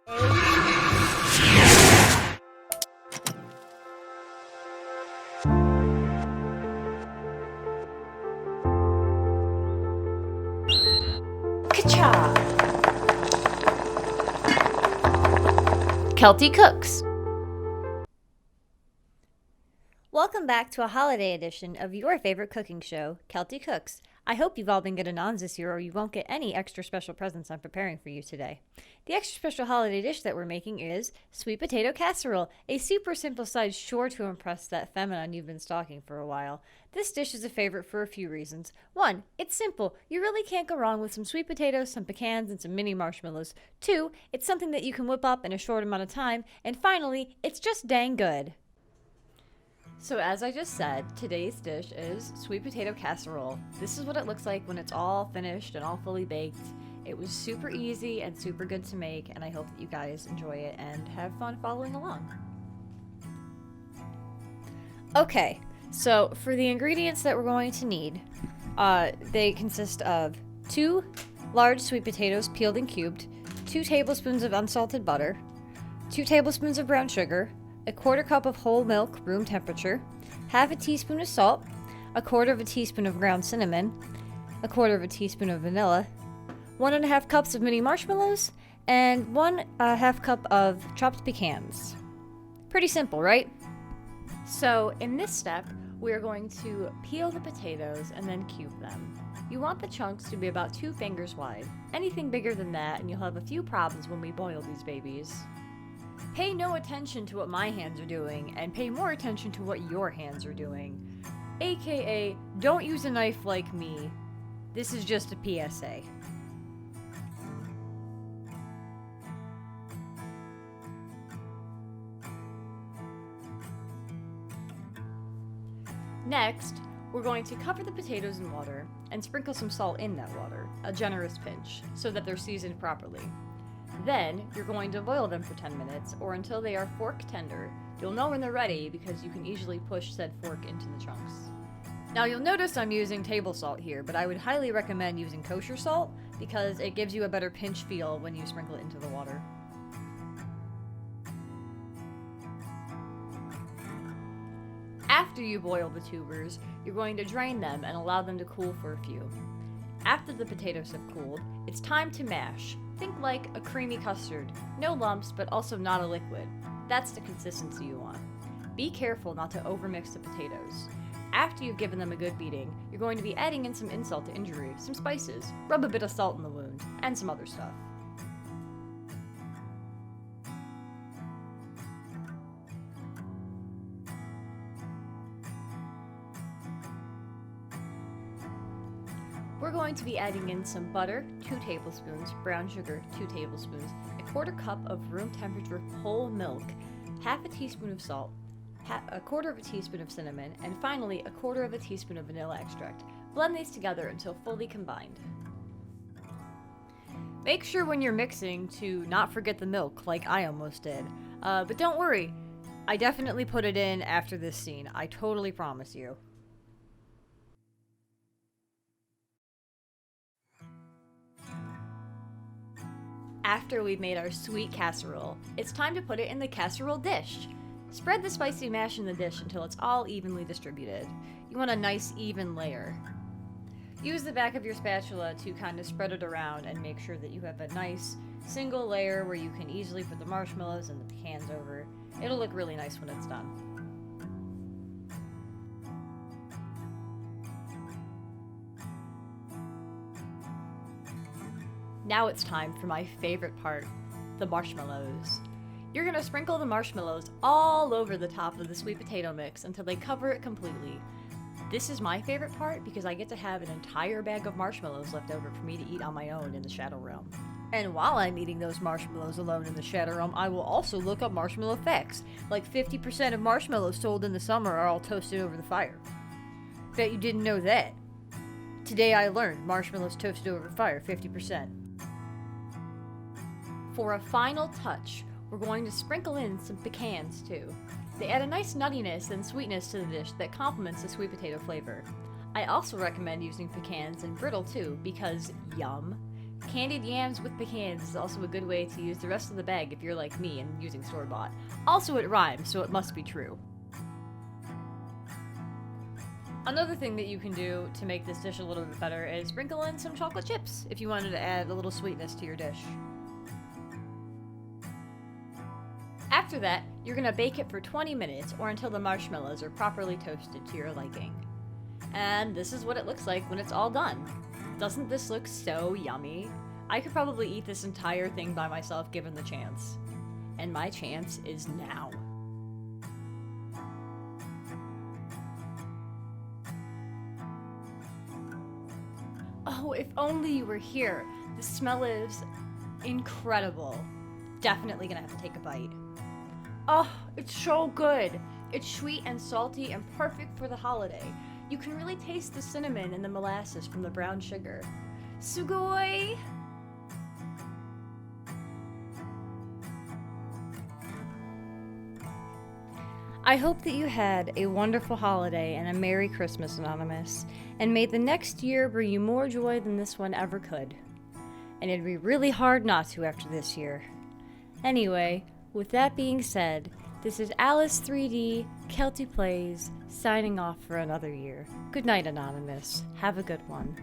Ka-cha! CeltyCooks. Welcome back to a holiday edition of your favorite cooking show, CeltyCooks. I hope you've all been good anons this year or you won't get any extra special presents I'm preparing for you today. The extra special holiday dish that we're making is sweet potato casserole, a super simple side sure to impress that feminine you've been stalking for a while. This dish is a favorite for a few reasons. 1, it's simple. You really can't go wrong with some sweet potatoes, some pecans, and some mini marshmallows. 2, it's something that you can whip up in a short amount of time. And finally, it's just dang good. So as I just said, today's dish is sweet potato casserole. This is what it looks like when it's all finished and all fully baked. It was super easy and super good to make, and I hope that you guys enjoy it and have fun following along. Okay, so for the ingredients that we're going to need, they consist of 2 large sweet potatoes peeled and cubed, 2 tablespoons of unsalted butter, 2 tablespoons of brown sugar, a 1/4 cup of whole milk, room temperature, 1/2 teaspoon of salt, a 1/4 teaspoon of ground cinnamon, a 1/4 teaspoon of vanilla, 1 1/2 cups of mini marshmallows, and 1 1/2 cup of chopped pecans. Pretty simple, right? So in this step, we're going to peel the potatoes and then cube them. You want the chunks to be about 2 fingers wide. Anything bigger than that and you'll have a few problems when we boil these babies. Pay no attention to what my hands are doing, and pay more attention to what your hands are doing. AKA, don't use a knife like me. This is just a PSA. Next, we're going to cover the potatoes in water and sprinkle some salt in that water, a generous pinch, so that they're seasoned properly. Then, you're going to boil them for 10 minutes, or until they are fork tender. You'll know when they're ready because you can easily push said fork into the chunks. Now you'll notice I'm using table salt here, but I would highly recommend using kosher salt because it gives you a better pinch feel when you sprinkle it into the water. After you boil the tubers, you're going to drain them and allow them to cool for a few. After the potatoes have cooled, it's time to mash. Think like a creamy custard. No lumps, but also not a liquid. That's the consistency you want. Be careful not to overmix the potatoes. After you've given them a good beating, you're going to be adding in some insult to injury, some spices, rub a bit of salt in the wound, and some other stuff. We're going to be adding in some butter, 2 tablespoons, brown sugar, 2 tablespoons, a 1/4 cup of room temperature whole milk, 1/2 teaspoon of salt, a 1/4 teaspoon of cinnamon, and finally a 1/4 teaspoon of vanilla extract. Blend these together until fully combined. Make sure when you're mixing to not forget the milk like I almost did. But don't worry, I definitely put it in after this scene. I totally promise you. After we've made our sweet casserole, it's time to put it in the casserole dish. Spread the spicy mash in the dish until it's all evenly distributed. You want a nice even layer. Use the back of your spatula to kind of spread it around and make sure that you have a nice single layer where you can easily put the marshmallows and the pecans over. It'll look really nice when it's done. Now it's time for my favorite part, the marshmallows. You're gonna sprinkle the marshmallows all over the top of the sweet potato mix until they cover it completely. This is my favorite part because I get to have an entire bag of marshmallows left over for me to eat on my own in the Shadow Realm. And while I'm eating those marshmallows alone in the Shadow Realm, I will also look up marshmallow facts. Like 50% of marshmallows sold in the summer are all toasted over the fire. Bet you didn't know that. Today I learned marshmallows toasted over fire, 50%. For a final touch, we're going to sprinkle in some pecans too. They add a nice nuttiness and sweetness to the dish that complements the sweet potato flavor. I also recommend using pecans in brittle too because, yum, Candied yams with pecans is also a good way to use the rest of the bag if you're like me and using store-bought. Also, it rhymes, so it must be true. Another thing that you can do to make this dish a little bit better is sprinkle in some chocolate chips if you wanted to add a little sweetness to your dish. After that, you're going to bake it for 20 minutes or until the marshmallows are properly toasted to your liking. And this is what it looks like when it's all done. Doesn't this look so yummy? I could probably eat this entire thing by myself given the chance. And my chance is now. Oh, if only you were here. The smell is incredible. Definitely gonna have to take a bite. Oh, it's so good. It's sweet and salty and perfect for the holiday. You can really taste the cinnamon and the molasses from the brown sugar. Sugoi! I hope that you had a wonderful holiday and a Merry Christmas, Anonymous, and may the next year bring you more joy than this one ever could. And it'd be really hard not to after this year. Anyway, with that being said, this is Alice 3D, Kelty Plays, signing off for another year. Good night, Anonymous. Have a good one.